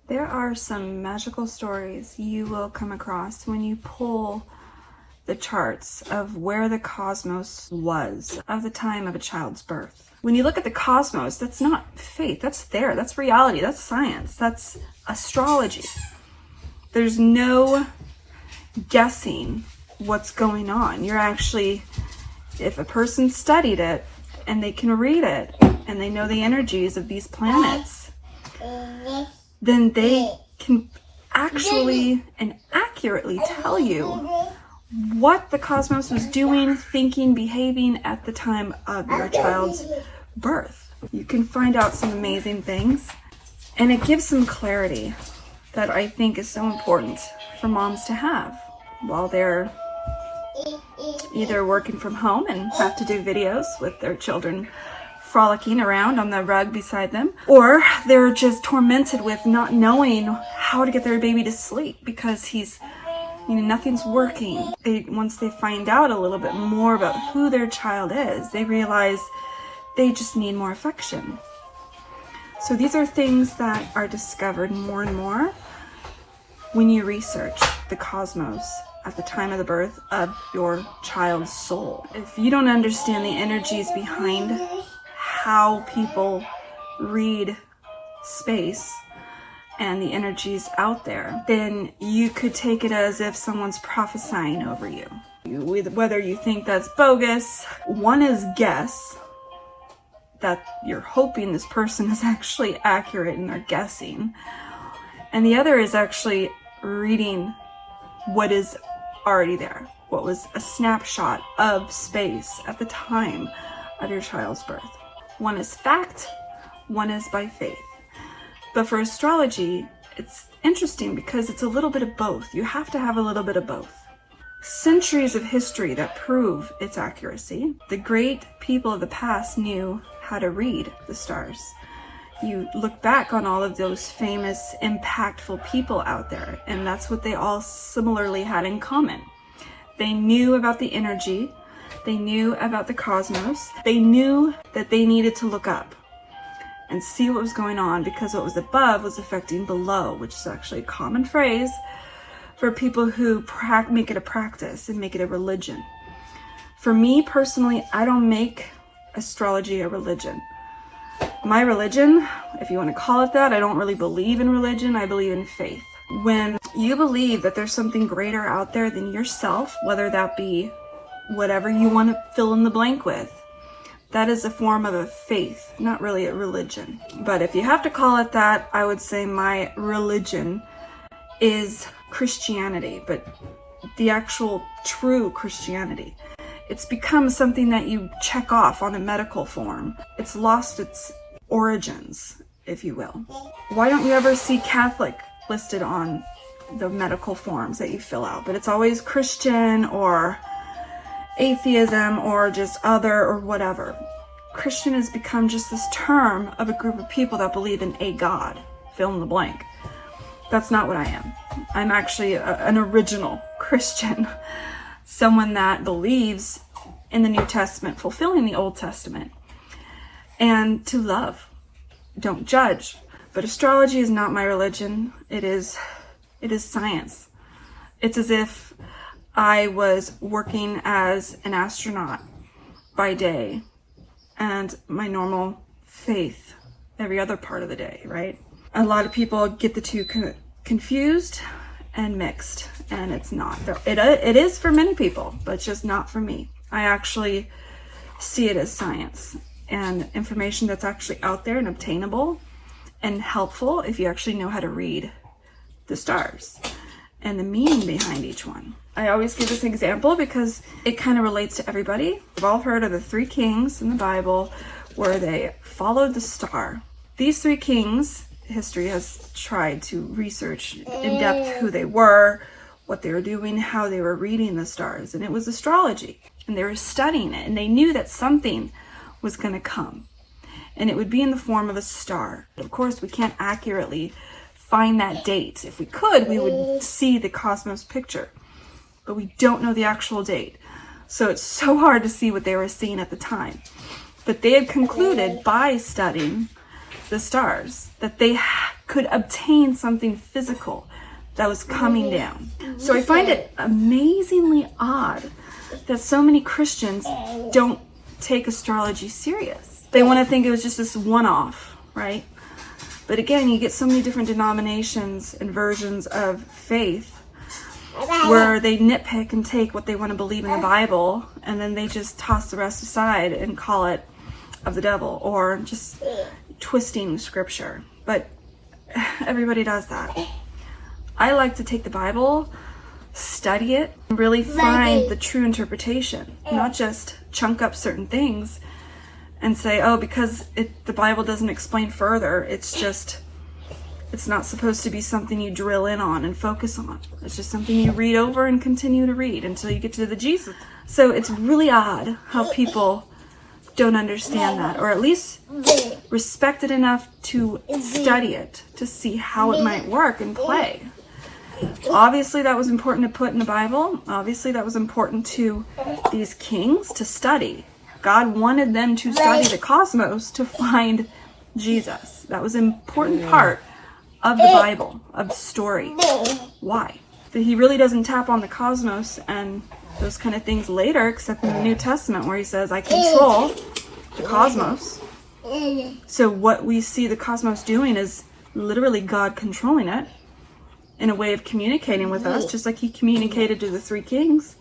There are some magical stories you will come across when you pull the charts of where the cosmos was at the time of a child's birth. When you look at the cosmos, that's not faith, that's there, that's reality, that's science, that's astrology. There's no guessing what's going on. You're actually, if a person studied it and they can read it and they know the energies of these planets, then they can actually and accurately tell you what the cosmos was doing, thinking, behaving at the time of your child's birth. You can find out some amazing things, and it gives some clarity that I think is so important for moms to have while they're either working from home and have to do videos with their children frolicking around on the rug beside them, or they're just tormented with not knowing how to get their baby to sleep because nothing's working. Once they find out a little bit more about who their child is, they realize they just need more affection. So these are things that are discovered more and more when you research the cosmos at the time of the birth of your child's soul. If you don't understand the energies behind how people read space and the energies out there, then you could take it as if someone's prophesying over you. Whether you think that's bogus, one is guess, that you're hoping this person is actually accurate and they're guessing, and the other is actually reading what is already there, what was a snapshot of space at the time of your child's birth. One is fact, one is by faith. But for astrology, it's interesting because it's a little bit of both. You have to have a little bit of both. Centuries of history that prove its accuracy. The great people of the past knew how to read the stars. You look back on all of those famous, impactful people out there, and that's what they all similarly had in common. They knew about the energy. They knew about the cosmos. They knew that they needed to look up and see what was going on because what was above was affecting below, which is actually a common phrase for people who make it a practice and make it a religion. For me personally, I don't make astrology a religion. My religion, if you want to call it that, I don't really believe in religion, I believe in faith. When you believe that there's something greater out there than yourself, whether that be whatever you want to fill in the blank with, that is a form of a faith, not really a religion. But if you have to call it that, I would say my religion is Christianity, but the actual true Christianity. It's become something that you check off on a medical form. It's lost its origins, if you will. Why don't you ever see Catholic listed on the medical forms that you fill out? But it's always Christian or atheism or just other or whatever. Christian has become just this term of a group of people that believe in a God, fill in the blank. That's not what I am. I'm actually an original Christian, someone that believes in the New Testament, fulfilling the Old Testament, and to love, don't judge. But astrology is not my religion. It is science. It's as if I was working as an astronaut by day and my normal faith every other part of the day, right? A lot of people get the two confused and mixed, and it's not. It is for many people, but it's just not for me. I actually see it as science and information that's actually out there and obtainable and helpful if you actually know how to read the stars and the meaning behind each one. I always give this example because it kind of relates to everybody. We've all heard of the 3 kings in the Bible where they followed the star. These 3 kings, history has tried to research in depth who they were, what they were doing, how they were reading the stars, and it was astrology. And they were studying it, and they knew that something was going to come, and it would be in the form of a star. Of course, we can't accurately find that date. If we could, we would see the cosmos picture, but we don't know the actual date. So it's so hard to see what they were seeing at the time. But they had concluded by studying the stars, that they could obtain something physical that was coming down. So I find it amazingly odd that so many Christians don't take astrology serious. They want to think it was just this one-off, right? But again, you get so many different denominations and versions of faith where they nitpick and take what they want to believe in the Bible, and then they just toss the rest aside and call it of the devil, or just twisting scripture. But everybody does that. I like to take the Bible, study it, and really find the true interpretation, not just chunk up certain things and say, oh, because the Bible doesn't explain further, it's not supposed to be something you drill in on and focus on. It's just something you read over and continue to read until you get to the Jesus. So it's really odd how people don't understand that, or at least respect it enough to study it, to see how it might work and play. Obviously that was important to put in the Bible. Obviously that was important to these kings to study. God wanted them to study the cosmos to find Jesus. That was an important part of the Bible, of the story. Why? That he really doesn't tap on the cosmos and those kind of things later, except in the New Testament where he says, I control the cosmos. So what we see the cosmos doing is literally God controlling it in a way of communicating with us, just like he communicated to the three kings.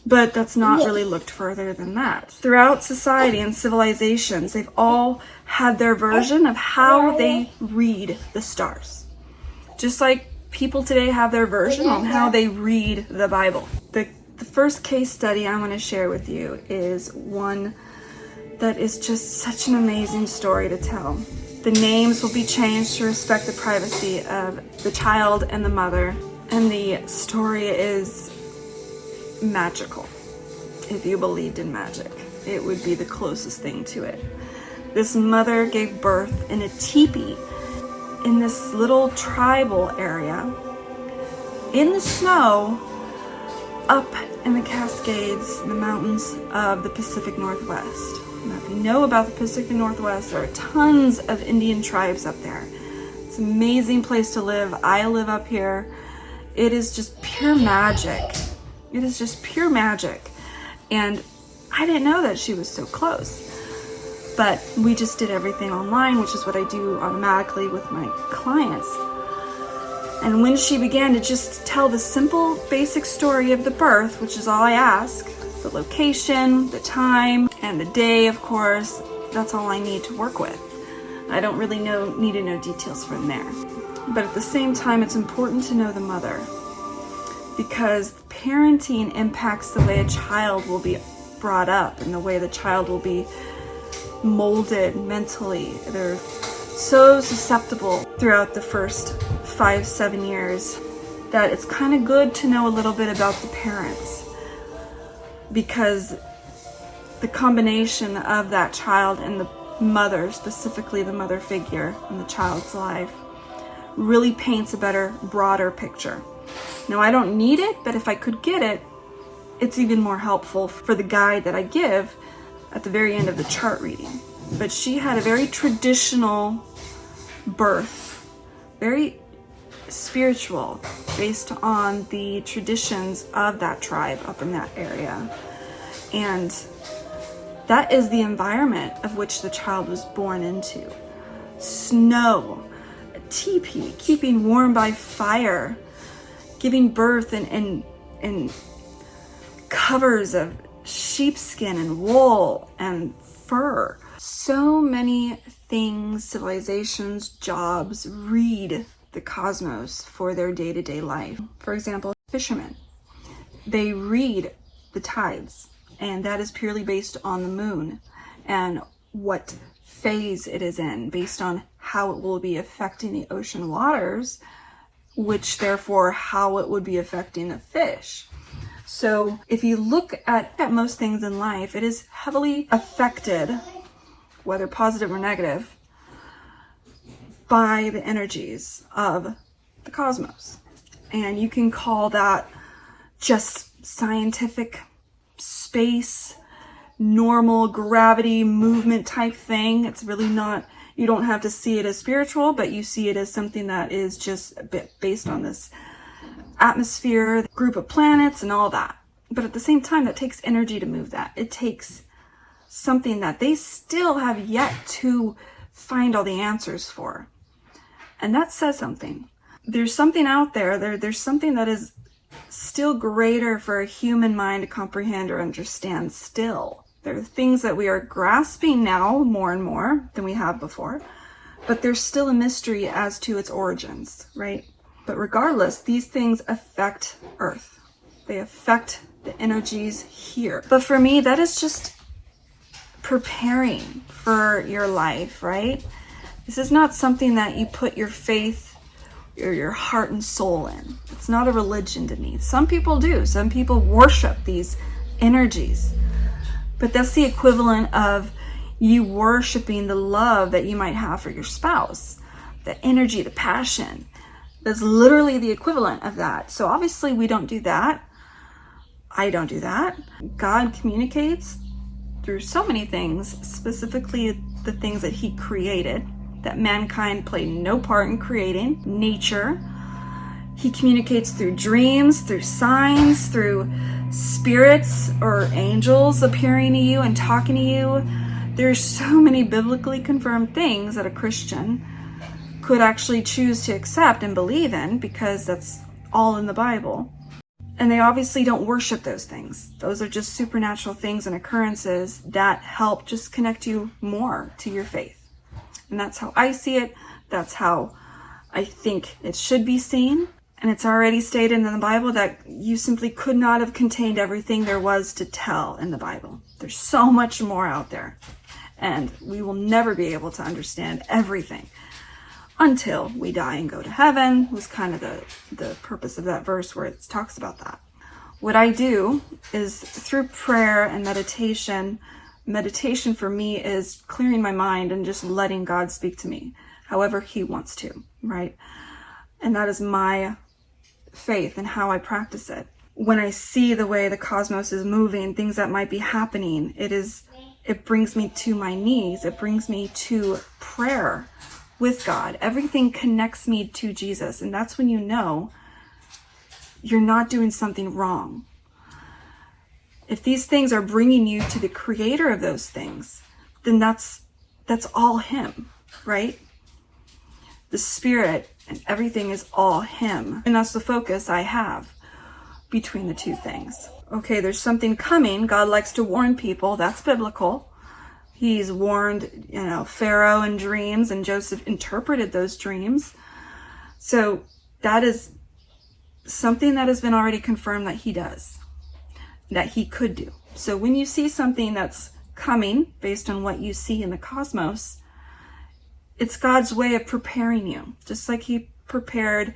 But that's not really looked further than that. Throughout society and civilizations, they've all had their version of how they read the stars. Just like people today have their version on how they read the Bible. The first case study I want to share with you is one that is just such an amazing story to tell. The names will be changed to respect the privacy of the child and the mother. And the story is magical. If you believed in magic, it would be the closest thing to it. This mother gave birth in a teepee in this little tribal area in the snow up in the Cascades, the mountains of the Pacific Northwest. Now, if you know about the Pacific Northwest, there are tons of Indian tribes up there. It's an amazing place to live. I live up here. It is just pure magic. It is just pure magic. And I didn't know that she was so close. But we just did everything online, which is what I do automatically with my clients. And when she began to just tell the simple, basic story of the birth, which is all I ask, the location, the time, and the day, of course, that's all I need to work with. I don't really need to know details from there. But at the same time, it's important to know the mother, because parenting impacts the way a child will be brought up and the way the child will be molded mentally. They're so susceptible throughout the first 5-7 years that it's kind of good to know a little bit about the parents, because the combination of that child and the mother, specifically the mother figure in the child's life, really paints a better, broader picture. Now, I don't need it, but if I could get it, it's even more helpful for the guide that I give at the very end of the chart reading. But she had a very traditional birth, very spiritual, based on the traditions of that tribe up in that area. And that is the environment of which the child was born into. Snow, a teepee, keeping warm by fire, giving birth in covers of sheepskin and wool and fur. So many things, civilizations, jobs read the cosmos for their day-to-day life. For example, fishermen, they read the tides, and that is purely based on the moon and what phase it is in, based on how it will be affecting the ocean waters, which therefore how it would be affecting the fish. So if you look at most things in life, it is heavily affected, whether positive or negative, by the energies of the cosmos. And you can call that just scientific space, normal gravity movement type thing. It's really not You don't have to see it as spiritual, but you see it as something that is just a bit based on this atmosphere, the group of planets and all that. But at the same time, that takes energy to move that. It takes something that they still have yet to find all the answers for. And that says something. There's something out there. There's something that is still greater for a human mind to comprehend or understand still. There are things that we are grasping now more and more than we have before, but there's still a mystery as to its origins, right? But regardless, these things affect Earth. They affect the energies here. But for me, that is just preparing for your life, right? This is not something that you put your faith or your heart and soul in. It's not a religion to me. Some people do. Some people worship these energies. But that's the equivalent of you worshiping the love that you might have for your spouse. The energy, the passion. That's literally the equivalent of that. So obviously we don't do that. I don't do that. God communicates through so many things, specifically the things that he created, that mankind played no part in creating. Nature. He communicates through dreams, through signs, through spirits or angels appearing to you and talking to you. There's so many biblically confirmed things that a Christian could actually choose to accept and believe in, because that's all in the Bible. And they obviously don't worship those things. Those are just supernatural things and occurrences that help just connect you more to your faith. And that's how I see it. That's how I think it should be seen. And it's already stated in the Bible that you simply could not have contained everything there was to tell in the Bible. There's so much more out there. And we will never be able to understand everything until we die and go to heaven, was kind of the purpose of that verse where it talks about that. What I do is through prayer and meditation. Meditation for me is clearing my mind and just letting God speak to me however he wants to, right? And that is my faith and how I practice it. When I see the way the cosmos is moving, things that might be happening, it brings me to my knees. It brings me to prayer with God. Everything connects me to Jesus. And that's when you know you're not doing something wrong. If these things are bringing you to the creator of those things, then that's all him, right? The spirit and everything is all him. And that's the focus I have between the two things. Okay, there's something coming. God likes to warn people. That's biblical. He's warned, Pharaoh in dreams, and Joseph interpreted those dreams. So that is something that has been already confirmed that he does, that he could do. So when you see something that's coming based on what you see in the cosmos, it's God's way of preparing you, just like he prepared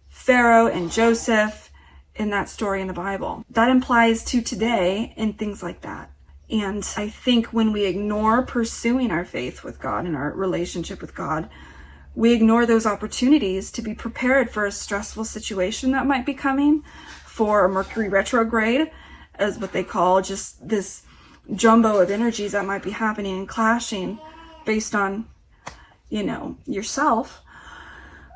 Pharaoh and Joseph in that story in the Bible. That applies to today and things like that. And I think when we ignore pursuing our faith with God and our relationship with God, we ignore those opportunities to be prepared for a stressful situation that might be coming, for a Mercury retrograde, as what they call just this jumbo of energies that might be happening and clashing based on, yourself.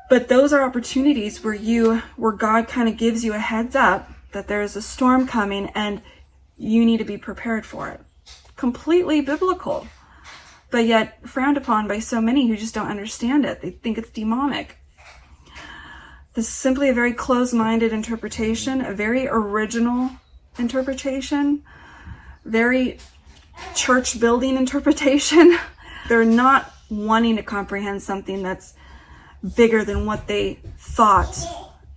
But those are opportunities where God kind of gives you a heads up that there is a storm coming and you need to be prepared for it. Completely biblical, but yet frowned upon by so many who just don't understand it. They think it's demonic. This is simply a very closed-minded interpretation, a very original interpretation, very church-building interpretation. They're not wanting to comprehend something that's bigger than what they thought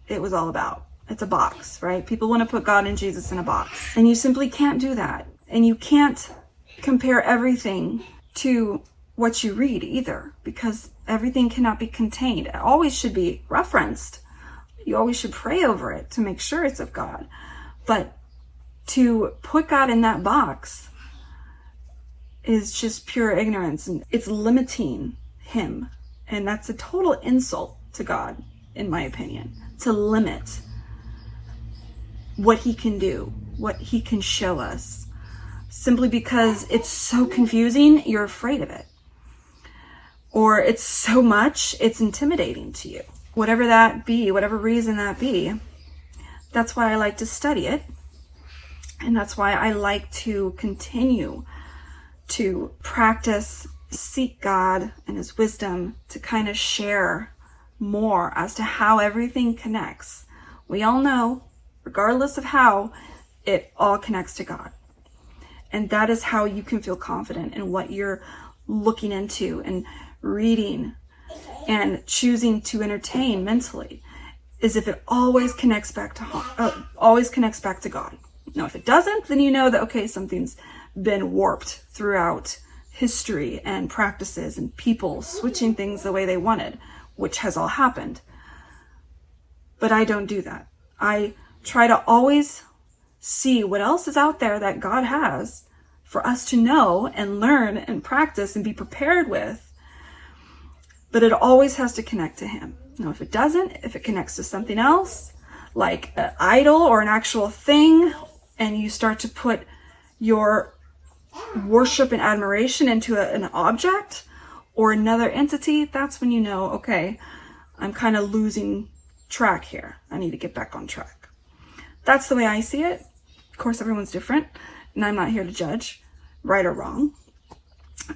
it was all about. It's a box, right? People want to put God and Jesus in a box. And you simply can't do that. And you can't compare everything to what you read either, because everything cannot be contained. It always should be referenced. You always should pray over it to make sure it's of God. But to put God in that box is just pure ignorance, and it's limiting him. And that's a total insult to God, in my opinion, to limit what he can do, what he can show us, simply because it's so confusing, you're afraid of it. or it's so much, it's intimidating to you. Whatever that be, whatever reason that be, that's why I like to study it. And that's why I like to continue to practice, seek God and his wisdom to kind of share more as to how everything connects. We all know, regardless of how, it all connects to God. And that is how you can feel confident in what you're looking into and reading and choosing to entertain mentally, is if it always connects back to God. Now, if it doesn't, then you know that, okay, something's been warped throughout history and practices and people switching things the way they wanted, which has all happened. But I don't do that. I try to always see what else is out there that God has for us to know and learn and practice and be prepared with. But it always has to connect to him. Now, if it doesn't, if it connects to something else, like an idol or an actual thing, and you start to put your worship and admiration into an object or another entity, that's when you know, okay, I'm kind of losing track here. I need to get back on track. That's the way I see it. Of course, everyone's different, and I'm not here to judge right or wrong.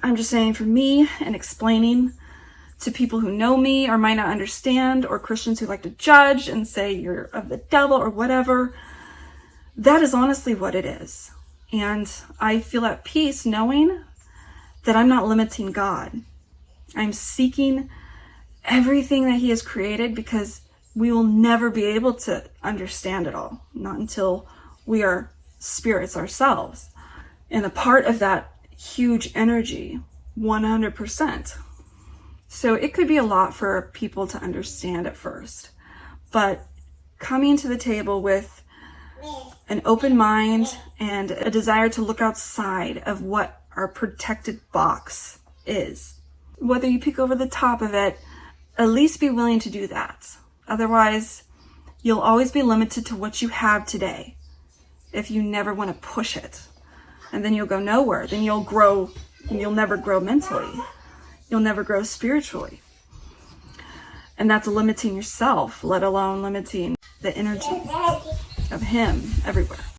I'm just saying, for me, and explaining to people who know me or might not understand, or Christians who like to judge and say you're of the devil or whatever, that is honestly what it is. And I feel at peace knowing that I'm not limiting God. I'm seeking everything that he has created, because we will never be able to understand it all, not until we are spirits ourselves. And a part of that huge energy, 100%. So it could be a lot for people to understand at first, but coming to the table with an open mind and a desire to look outside of what our protected box is. Whether you peek over the top of it, at least be willing to do that. Otherwise, you'll always be limited to what you have today if you never want to push it. And then you'll go nowhere. Then you'll grow, and you'll never grow mentally. You'll never grow spiritually. And that's limiting yourself, let alone limiting the energy of him everywhere.